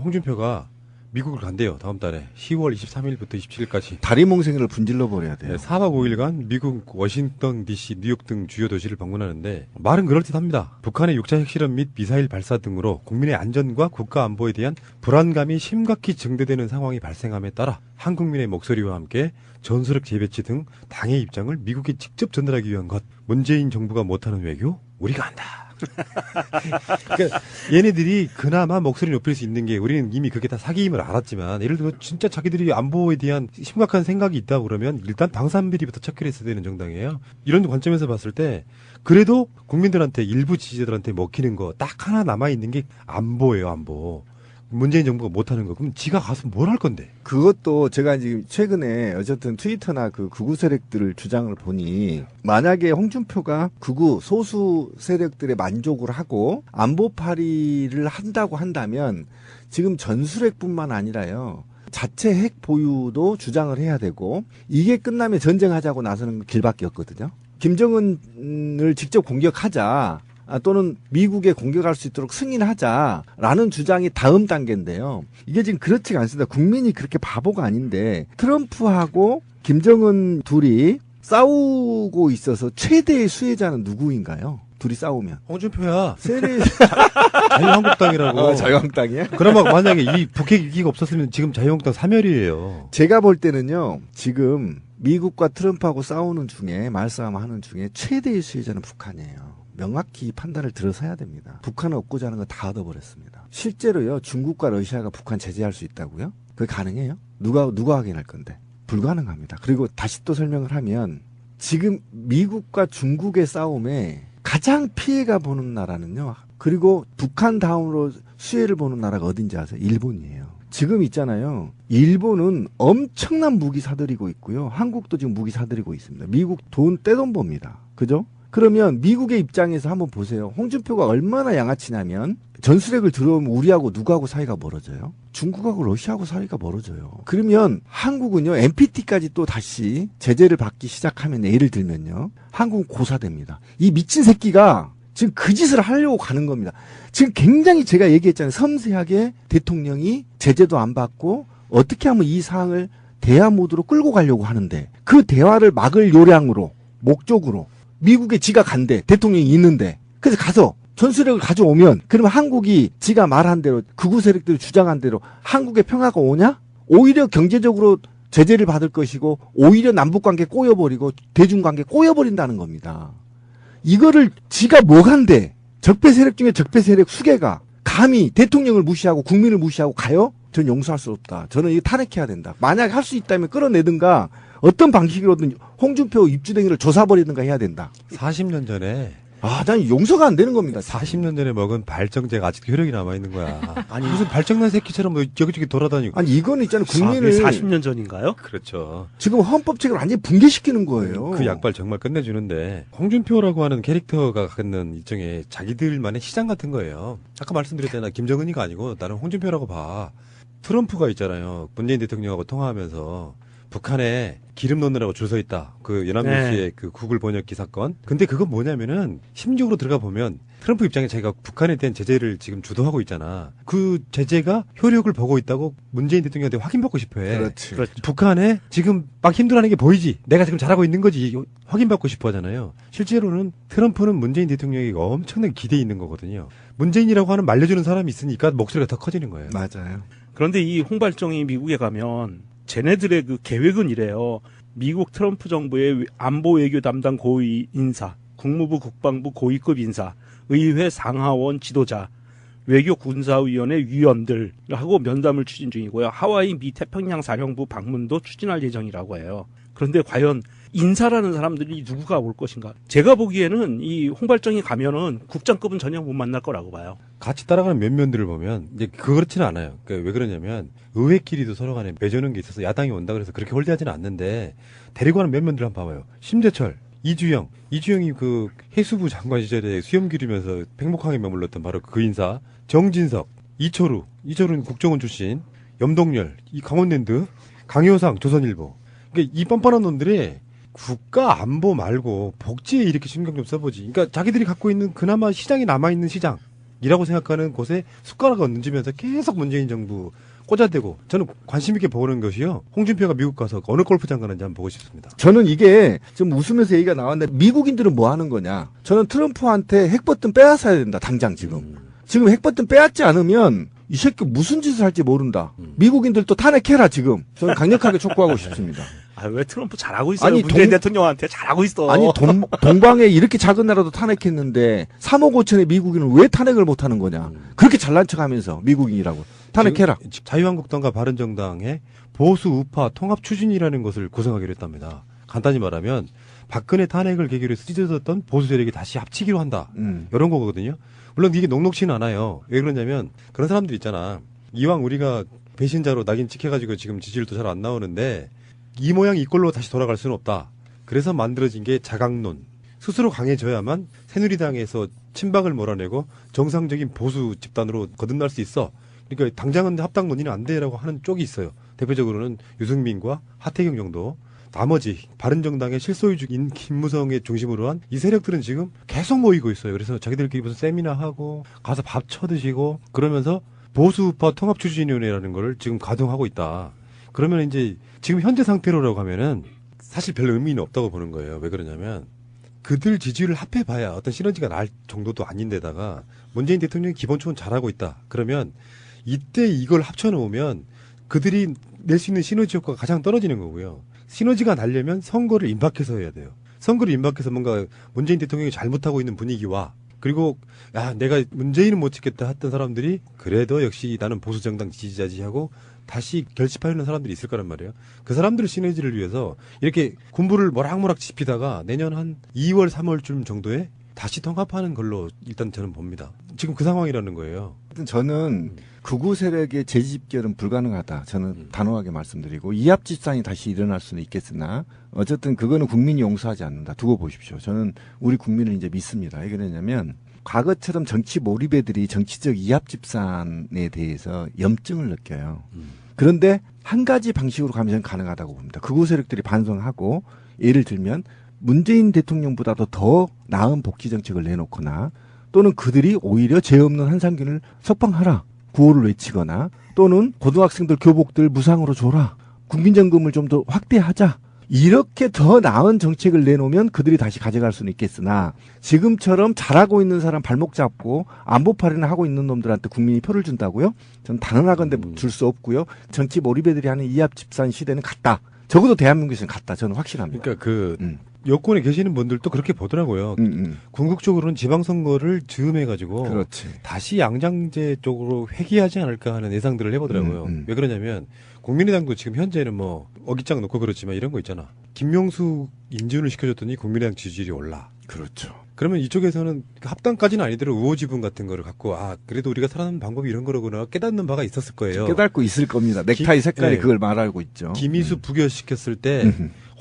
홍준표가 미국을 간대요. 다음 달에 10월 23일부터 27일까지. 다리몽생이를 분질러 버려야 돼요. 네, 4박 5일간 미국 워싱턴 DC, 뉴욕 등 주요 도시를 방문하는데 말은 그럴듯합니다. 북한의 6차 핵실험 및 미사일 발사 등으로 국민의 안전과 국가 안보에 대한 불안감이 심각히 증대되는 상황이 발생함에 따라 한국민의 목소리와 함께 전술핵 재배치 등 당의 입장을 미국에 직접 전달하기 위한 것. 문재인 정부가 못하는 외교? 우리가 한다. 그러니까 얘네들이 그나마 목소리 높일 수 있는 게 우리는 이미 그게 다 사기임을 알았지만 예를 들어 진짜 자기들이 안보에 대한 심각한 생각이 있다고 그러면 일단 방산비리부터 척결했어야 되는 정당이에요. 이런 관점에서 봤을 때 그래도 국민들한테 일부 지지자들한테 먹히는 거 딱 하나 남아있는 게 안보예요. 안보. 문재인 정부가 못하는 거. 그럼 지가 가서 뭘 할 건데? 그것도 제가 지금 최근에 어쨌든 트위터나 그 극우 세력들을 주장을 보니 만약에 홍준표가 극우 소수 세력들의 만족을 하고 안보 파리를 한다고 한다면 지금 전술핵뿐만 아니라요. 자체 핵 보유도 주장을 해야 되고 이게 끝나면 전쟁하자고 나서는 길밖에 없거든요. 김정은을 직접 공격하자. 또는 미국에 공격할 수 있도록 승인하자라는 주장이 다음 단계인데요. 이게 지금 그렇지가 않습니다. 국민이 그렇게 바보가 아닌데 트럼프하고 김정은 둘이 싸우고 있어서 최대의 수혜자는 누구인가요? 둘이 싸우면. 홍준표야. 세례 자유한국당이라고. 자유한국당이야? 그러면 만약에 이 북핵 위기가 없었으면 지금 자유한국당 사멸이에요. 제가 볼 때는요. 지금 미국과 트럼프하고 싸우는 중에 말싸움하는 중에 최대의 수혜자는 북한이에요. 명확히 판단을 들어서 해야 됩니다. 북한은 얻고자 하는 거 다 얻어버렸습니다. 실제로요. 중국과 러시아가 북한 제재할 수 있다고요? 그게 가능해요? 누가 확인할 건데? 불가능합니다. 그리고 다시 또 설명을 하면 지금 미국과 중국의 싸움에 가장 피해가 보는 나라는요. 그리고 북한 다음으로 수혜를 보는 나라가 어딘지 아세요? 일본이에요. 지금 있잖아요. 일본은 엄청난 무기 사들이고 있고요. 한국도 지금 무기 사들이고 있습니다. 미국 떼돈 법니다. 그죠? 그러면 미국의 입장에서 한번 보세요. 홍준표가 얼마나 양아치냐면 전술핵을 들어오면 우리하고 누구하고 사이가 멀어져요? 중국하고 러시아하고 사이가 멀어져요. 그러면 한국은요. NPT까지 또 다시 제재를 받기 시작하면 예를 들면요. 한국은 고사됩니다. 이 미친 새끼가 지금 그 짓을 하려고 가는 겁니다. 지금 굉장히 제가 얘기했잖아요. 섬세하게 대통령이 제재도 안 받고 어떻게 하면 이 사항을 대화 모드로 끌고 가려고 하는데 그 대화를 막을 요량으로 목적으로 미국에 지가 간대. 대통령이 있는데. 그래서 가서 전술핵을 가져오면 그러면 한국이 지가 말한 대로 극우 세력들이 주장한 대로 한국의 평화가 오냐? 오히려 경제적으로 제재를 받을 것이고 오히려 남북관계 꼬여버리고 대중관계 꼬여버린다는 겁니다. 이거를 지가 뭐 간대. 적폐 세력 중에 적폐 세력 수개가 감히 대통령을 무시하고 국민을 무시하고 가요? 전 용서할 수 없다. 저는 이거 탄핵해야 된다. 만약에 할 수 있다면 끌어내든가 어떤 방식으로든 홍준표 입주댕이를 조사버리든가 해야 된다. 40년 전에. 난 용서가 안 되는 겁니다. 40년 전에 먹은 발정제가 아직도 효력이 남아있는 거야. 아니, 무슨 발정난 새끼처럼 뭐 여기저기 돌아다니고. 아니, 이거는 있잖아요. 국민을. 40년 전인가요? 그렇죠. 지금 헌법책을 완전히 붕괴시키는 거예요. 그 약발 정말 끝내주는데, 홍준표라고 하는 캐릭터가 갖는 일종의 자기들만의 시장 같은 거예요. 아까 말씀드렸잖아. 김정은이가 아니고 나는 홍준표라고 봐. 트럼프가 있잖아요. 문재인 대통령하고 통화하면서 북한에 기름 넣느라고 줄 서 있다. 그 연합뉴스의 그 구글 번역기 사건. 근데 그건 뭐냐면은 심리적으로 들어가 보면 트럼프 입장에 자기가 북한에 대한 제재를 지금 주도하고 있잖아. 그 제재가 효력을 보고 있다고 문재인 대통령한테 확인받고 싶어 해. 그렇지. 북한에 지금 막 힘들어하는 게 보이지. 내가 지금 잘하고 있는 거지. 확인받고 싶어 하잖아요. 실제로는 트럼프는 문재인 대통령이 엄청나게 기대에 있는 거거든요. 문재인이라고 하는 말려주는 사람이 있으니까 목소리가 더 커지는 거예요. 맞아요. 그런데 이 홍발정이 미국에 가면 쟤네들의 그 계획은 이래요. 미국 트럼프 정부의 안보 외교 담당 고위 인사, 국무부 국방부 고위급 인사, 의회 상하원 지도자, 외교 군사위원회 위원들하고 면담을 추진 중이고요. 하와이 미 태평양 사령부 방문도 추진할 예정이라고 해요. 그런데 과연 인사라는 사람들이 누구가 올 것인가? 제가 보기에는 이 홍발정이 가면은 국장급은 전혀 못 만날 거라고 봐요. 같이 따라가는 면면들을 보면 이제 그렇지는 않아요. 그러니까 왜 그러냐면 의회끼리도 서로 간에 맺어놓은 게 있어서 야당이 온다 그래서 그렇게 홀대하지는 않는데 데리고 가는 면면들을 한번 봐봐요. 심재철, 이주영이 그 해수부 장관 시절에 수염 기르면서 팽목항에 머물렀던 바로 그 인사, 정진석, 이철우는 국정원 출신, 염동열, 이 강원랜드, 강효상 조선일보. 그러니까 이 뻔뻔한 놈들이 국가 안보 말고 복지에 이렇게 신경 좀 써보지. 그러니까 자기들이 갖고 있는 그나마 시장이 남아있는 시장, 이라고 생각하는 곳에 숟가락을 얹으면서 계속 문재인 정부 꽂아대고 저는 관심 있게 보는 것이요. 홍준표가 미국 가서 어느 골프장 가는지 한번 보고 싶습니다. 저는 이게 좀 웃으면서 얘기가 나왔는데 미국인들은 뭐 하는 거냐. 저는 트럼프한테 핵버튼 빼앗아야 된다. 당장 지금. 지금 핵버튼 빼앗지 않으면 이 새끼 무슨 짓을 할지 모른다. 미국인들도 탄핵해라 지금. 저는 강력하게 촉구하고 싶습니다. 아, 왜 트럼프 잘하고 있어요? 아니, 문재인 대통령한테 잘하고 있어. 아니 동방에 이렇게 작은 나라도 탄핵했는데 3억 5천의 미국인은 왜 탄핵을 못하는 거냐. 그렇게 잘난 척하면서 미국인이라고. 탄핵해라. 자유한국당과 바른정당의 보수 우파 통합 추진이라는 것을 구성하기로 했답니다. 간단히 말하면 박근혜 탄핵을 계기로 해서 찢어졌던 보수 세력이 다시 합치기로 한다. 이런 거거든요. 물론 이게 녹록치는 않아요. 왜 그러냐면 그런 사람들 있잖아. 이왕 우리가 배신자로 낙인 찍혀가지고 지금 지지율도 잘 안 나오는데 이 모양 이 꼴로 다시 돌아갈 수는 없다. 그래서 만들어진 게 자강론. 스스로 강해져야만 새누리당에서 친박을 몰아내고 정상적인 보수 집단으로 거듭날 수 있어. 그러니까 당장은 합당 논의는 안 돼라고 하는 쪽이 있어요. 대표적으로는 유승민과 하태경 정도. 나머지 바른정당의 실소유주인 김무성의 중심으로 한 이 세력들은 지금 계속 모이고 있어요. 그래서 자기들끼리 무슨 세미나 하고 가서 밥 쳐드시고 그러면서 보수우파 통합추진위원회라는 걸 지금 가동하고 있다. 그러면 이제 지금 현재 상태로라고 하면은 사실 별 의미는 없다고 보는 거예요. 왜 그러냐면 그들 지지율을 합해봐야 어떤 시너지가 날 정도도 아닌데다가 문재인 대통령이 기본적으로 잘하고 있다. 그러면 이때 이걸 합쳐놓으면 그들이 낼 수 있는 시너지 효과가 가장 떨어지는 거고요. 시너지가 나려면 선거를 임박해서 해야 돼요. 선거를 임박해서 뭔가 문재인 대통령이 잘못하고 있는 분위기와 그리고 야 내가 문재인은 못 찍겠다 했던 사람들이 그래도 역시 나는 보수정당 지지자지 하고 다시 결집하려는 사람들이 있을 거란 말이에요. 그 사람들의 시너지를 위해서 이렇게 군부를 모락모락 짚히다가 내년 한 2월 3월쯤 정도에 다시 통합하는 걸로 일단 저는 봅니다. 지금 그 상황이라는 거예요. 저는 극우 세력의 재집결은 불가능하다. 저는 단호하게 말씀드리고 이합집산이 다시 일어날 수는 있겠으나 어쨌든 그거는 국민이 용서하지 않는다. 두고 보십시오. 저는 우리 국민을 이제 믿습니다. 왜 그러냐면 과거처럼 정치 몰입애들이 정치적 이합집산에 대해서 염증을 느껴요. 그런데 한 가지 방식으로 가면 저는 가능하다고 봅니다. 극우 세력들이 반성하고 예를 들면 문재인 대통령보다도 더 나은 복지 정책을 내놓거나 또는 그들이 오히려 죄 없는 한상균을 석방하라 구호를 외치거나 또는 고등학생들 교복들 무상으로 줘라 국민연금을 좀 더 확대하자 이렇게 더 나은 정책을 내놓으면 그들이 다시 가져갈 수는 있겠으나 지금처럼 잘하고 있는 사람 발목 잡고 안보팔이나 하고 있는 놈들한테 국민이 표를 준다고요? 저는 단언하건대 줄 수 없고요. 정치 몰입애들이 하는 이합집산 시대는 갔다. 적어도 대한민국에서는 갔다. 저는 확실합니다. 그러니까 여권에 계시는 분들도 그렇게 보더라고요. 궁극적으로는 지방선거를 즈음해가지고 그렇지. 다시 양장제 쪽으로 회귀하지 않을까 하는 예상들을 해보더라고요. 왜 그러냐면 국민의당도 지금 현재는 뭐 어깃장 놓고 그렇지만 이런 거 있잖아. 김명수 인준을 시켜줬더니 국민의당 지지율이 올라. 그렇죠. 그러면 이쪽에서는 합당까지는 아니더라도 우호지분 같은 거를 갖고 아 그래도 우리가 살아남는 방법이 이런 거로구나 깨닫는 바가 있었을 거예요. 깨닫고 있을 겁니다. 넥타이 색깔이 그걸 말하고 있죠. 김희수 부결시켰을 때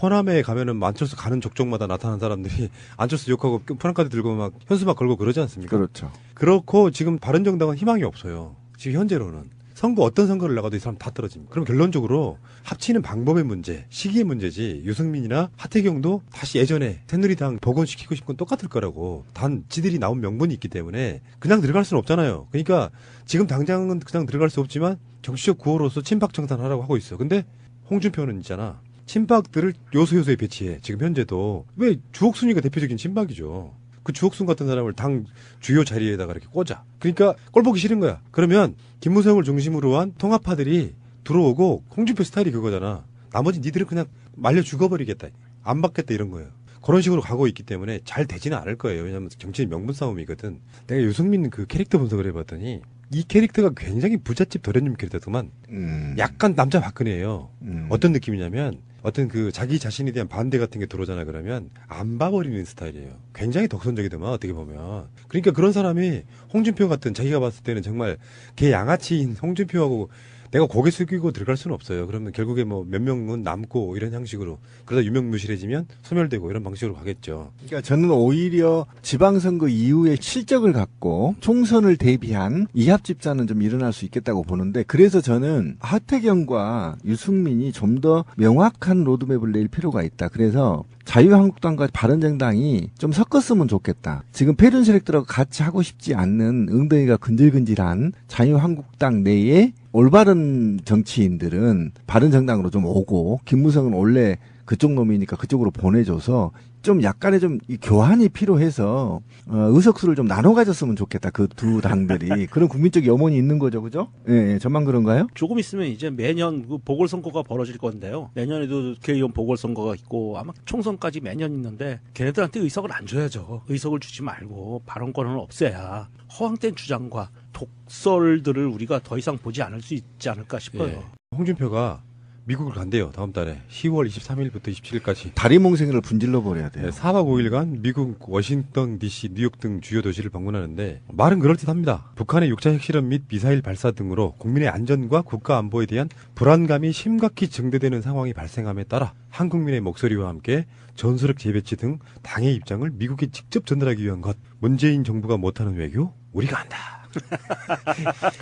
호남에 가면은 안철수 가는 족족마다 나타난 사람들이 안철수 욕하고 프랑카드 들고 막 현수막 걸고 그러지 않습니까? 그렇죠. 그렇고 지금 바른정당은 희망이 없어요. 지금 현재로는. 선거 어떤 선거를 나가도 이 사람 다 떨어집니다. 그럼 결론적으로 합치는 방법의 문제, 시기의 문제지 유승민이나 하태경도 다시 예전에 새누리당 복원시키고 싶은 건 똑같을 거라고. 단 지들이 나온 명분이 있기 때문에 그냥 들어갈 수는 없잖아요. 그러니까 지금 당장은 그냥 들어갈 수 없지만 정치적 구호로서 친박 정산하라고 하고 있어. 근데 홍준표는 있잖아. 친박들을 요소요소에 배치해. 지금 현재도. 왜 주옥순이가 대표적인 친박이죠. 그 주옥순 같은 사람을 당 주요 자리에다가 이렇게 꽂아. 그러니까 꼴 보기 싫은 거야. 그러면 김무성을 중심으로 한 통합파들이 들어오고 홍준표 스타일이 그거잖아. 나머지 니들은 그냥 말려 죽어버리겠다. 안 받겠다 이런 거예요. 그런 식으로 가고 있기 때문에 잘 되지는 않을 거예요. 왜냐하면 정치인 명분 싸움이거든. 내가 유승민 그 캐릭터 분석을 해봤더니 이 캐릭터가 굉장히 부잣집 도련님 캐릭터더만 약간 남자 박근혜예요. 어떤 느낌이냐면 어떤 그 자기 자신에 대한 반대 같은 게 들어오잖아 그러면 안 봐버리는 스타일이에요. 굉장히 독선적이더만 어떻게 보면. 그러니까 그런 사람이 홍준표 같은 자기가 봤을 때는 정말 개 양아치인 홍준표하고 내가 고개 숙이고 들어갈 수는 없어요. 그러면 결국에 뭐 몇 명은 남고 이런 형식으로 그러다 유명무실해지면 소멸되고 이런 방식으로 가겠죠. 그러니까 저는 오히려 지방선거 이후에 실적을 갖고 총선을 대비한 이합집산은 좀 일어날 수 있겠다고 보는데, 그래서 저는 하태경과 유승민이 좀 더 명확한 로드맵을 낼 필요가 있다. 그래서 자유한국당과 바른정당이 좀 섞었으면 좋겠다. 지금 패륜 세력들하고 같이 하고 싶지 않는 엉덩이가 근질근질한 자유한국당 내에 올바른 정치인들은 바른정당으로 좀 오고, 김무성은 원래 그쪽 놈이니까 그쪽으로 보내줘서 좀 약간의 좀 이 교환이 필요해서 의석수를 좀 나눠 가졌으면 좋겠다. 그 두 당들이. 그런 국민적 염원이 있는 거죠, 그죠? 예, 저만 그런가요? 조금 있으면 이제 매년 그 보궐선거가 벌어질 건데요. 내년에도 국회의원 보궐선거가 있고 아마 총선까지 매년 있는데 걔네들한테 의석을 안 줘야죠. 의석을 주지 말고 발언권을 없애야 허황된 주장과 독설들을 우리가 더 이상 보지 않을 수 있지 않을까 싶어요. 예. 홍준표가 미국을 간대요. 다음 달에 10월 23일부터 27일까지. 다리몽생이를 분질러 버려야 돼요. 4박 5일간 미국 워싱턴 DC, 뉴욕 등 주요 도시를 방문하는데 말은 그럴듯합니다. 북한의 육자 핵실험 및 미사일 발사 등으로 국민의 안전과 국가 안보에 대한 불안감이 심각히 증대되는 상황이 발생함에 따라 한국민의 목소리와 함께 전술핵 재배치 등 당의 입장을 미국에 직접 전달하기 위한 것. 문재인 정부가 못하는 외교? 우리가 한다.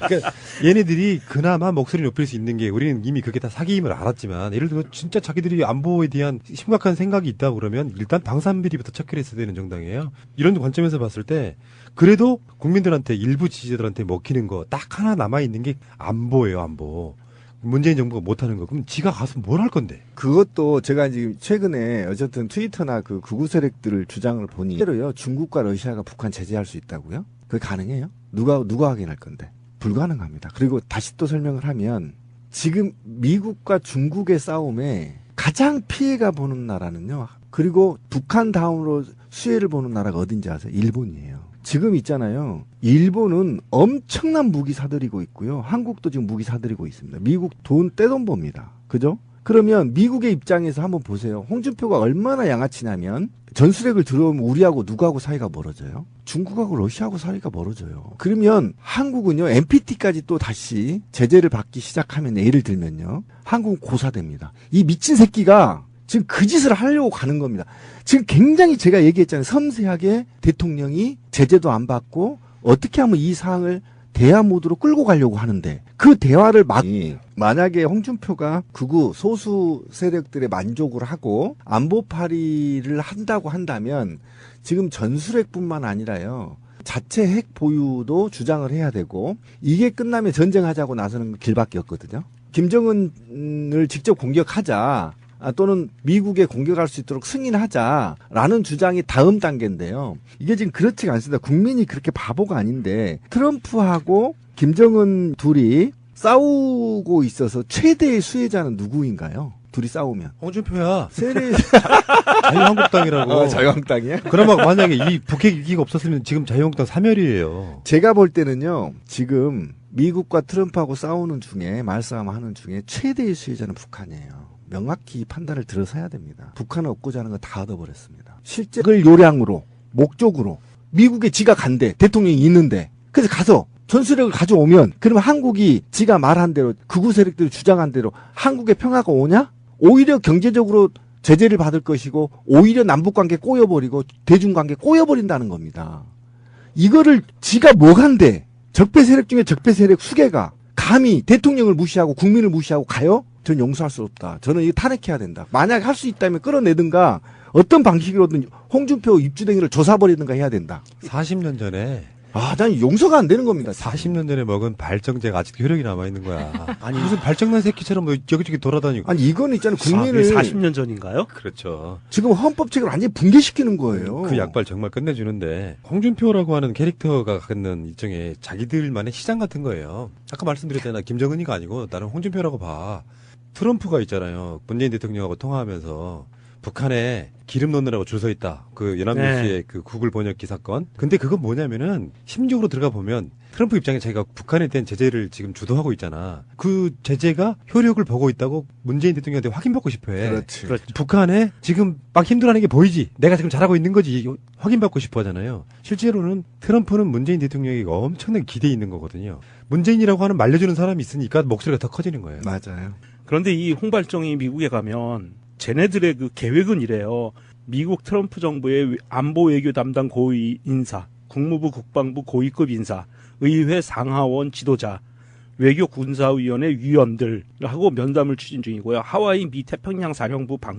그러니까 얘네들이 그나마 목소리 높일 수 있는 게, 우리는 이미 그게 다 사기임을 알았지만, 예를 들어 진짜 자기들이 안보에 대한 심각한 생각이 있다 그러면 일단 방산비리부터 체크했어야 되는 정당이에요. 이런 관점에서 봤을 때 그래도 국민들한테, 일부 지지자들한테 먹히는 거 딱 하나 남아 있는 게 안보예요. 안보. 문재인 정부가 못하는 거. 그럼 지가 가서 뭘 할 건데? 그것도 제가 지금 최근에 어쨌든 트위터나 그 극우 세력들을 주장을 보니, 실제로요, 중국과 러시아가 북한 제재할 수 있다고요? 그게 가능해요? 누가 확인할 건데? 불가능합니다. 그리고 다시 또 설명을 하면, 지금 미국과 중국의 싸움에 가장 피해가 보는 나라는요, 그리고 북한 다음으로 수혜를 보는 나라가 어딘지 아세요? 일본이에요. 지금 있잖아요. 일본은 엄청난 무기 사들이고 있고요. 한국도 지금 무기 사들이고 있습니다. 미국 떼돈 법니다. 그죠? 그러면 미국의 입장에서 한번 보세요. 홍준표가 얼마나 양아치냐면, 전술핵을 들어오면 우리하고 누구하고 사이가 멀어져요? 중국하고 러시아하고 사이가 멀어져요. 그러면 한국은요, NPT까지 또 다시 제재를 받기 시작하면, 예를 들면요, 한국은 고사됩니다. 이 미친 새끼가 지금 그 짓을 하려고 가는 겁니다. 지금 굉장히 제가 얘기했잖아요. 섬세하게 대통령이 제재도 안 받고 어떻게 하면 이 사항을 대화 모드로 끌고 가려고 하는데, 그 대화를 만약에 홍준표가 극우 소수 세력들의 만족을 하고 안보 파리를 한다고 한다면, 지금 전술핵뿐만 아니라요, 자체 핵 보유도 주장을 해야 되고, 이게 끝나면 전쟁하자고 나서는 길밖에 없거든요. 김정은을 직접 공격하자, 또는 미국에 공격할 수 있도록 승인하자라는 주장이 다음 단계인데요. 이게 지금 그렇지가 않습니다. 국민이 그렇게 바보가 아닌데, 트럼프하고 김정은 둘이 싸우고 있어서 최대의 수혜자는 누구인가요? 둘이 싸우면. 홍준표야. 세례 자유한국당이라고. 자유한국당이야? 그러면 만약에 이 북핵 위기가 없었으면 지금 자유한국당 사멸이에요. 제가 볼 때는요, 지금 미국과 트럼프하고 싸우는 중에, 말싸움하는 중에 최대의 수혜자는 북한이에요. 명확히 판단을 들어서 해야 됩니다. 북한은 얻고자 하는 거 다 얻어버렸습니다. 실제 그걸 요량으로, 목적으로, 미국에 지가 간대, 대통령이 있는데, 그래서 가서 전술핵을 가져오면, 그러면 한국이 지가 말한 대로, 극우 세력들이 주장한 대로 한국의 평화가 오냐? 오히려 경제적으로 제재를 받을 것이고, 오히려 남북관계 꼬여버리고 대중관계 꼬여버린다는 겁니다. 이거를 지가 뭐 간대? 적폐 세력 중에 적폐 세력 수개가 감히 대통령을 무시하고 국민을 무시하고 가요? 전 용서할 수 없다. 저는 이거 탄핵해야 된다. 만약 할 수 있다면 끌어내든가, 어떤 방식으로든 홍준표 입주댕이를 조사버리든가 해야 된다. 40년 전에 난 용서가 안 되는 겁니다. 40년 전에 먹은 발정제가 아직도 효력이 남아있는 거야. 아니, 무슨 발정난 새끼처럼 뭐 여기저기 돌아다니고. 아니, 이거는 있잖아요. 국민을 40년 전인가요? 그렇죠. 지금 헌법책을 완전히 붕괴시키는 거예요. 그 약발 정말 끝내주는데, 홍준표라고 하는 캐릭터가 갖는 일종의 자기들만의 시장 같은 거예요. 아까 말씀드렸잖아. 김정은이가 아니고 나는 홍준표라고 봐. 트럼프가 있잖아요. 문재인 대통령하고 통화하면서 북한에 기름 넣느라고 줄 서 있다. 그 연합뉴스의 그 구글 번역기 사건. 근데 그건 뭐냐면은 심적으로 들어가 보면 트럼프 입장에 자기가 북한에 대한 제재를 지금 주도하고 있잖아. 그 제재가 효력을 보고 있다고 문재인 대통령한테 확인받고 싶어 해. 그렇지. 그렇죠. 북한에 지금 막 힘들어하는 게 보이지. 내가 지금 잘하고 있는 거지. 확인받고 싶어 하잖아요. 실제로는 트럼프는 문재인 대통령이 엄청나게 기대에 있는 거거든요. 문재인이라고 하는 말려주는 사람이 있으니까 목소리가 더 커지는 거예요. 맞아요. 그런데 이 홍발정이 미국에 가면 쟤네들의 그 계획은 이래요. 미국 트럼프 정부의 안보 외교 담당 고위 인사, 국무부 국방부 고위급 인사, 의회 상하원 지도자, 외교 군사위원회 위원들하고 면담을 추진 중이고요. 하와이 미 태평양 사령부 방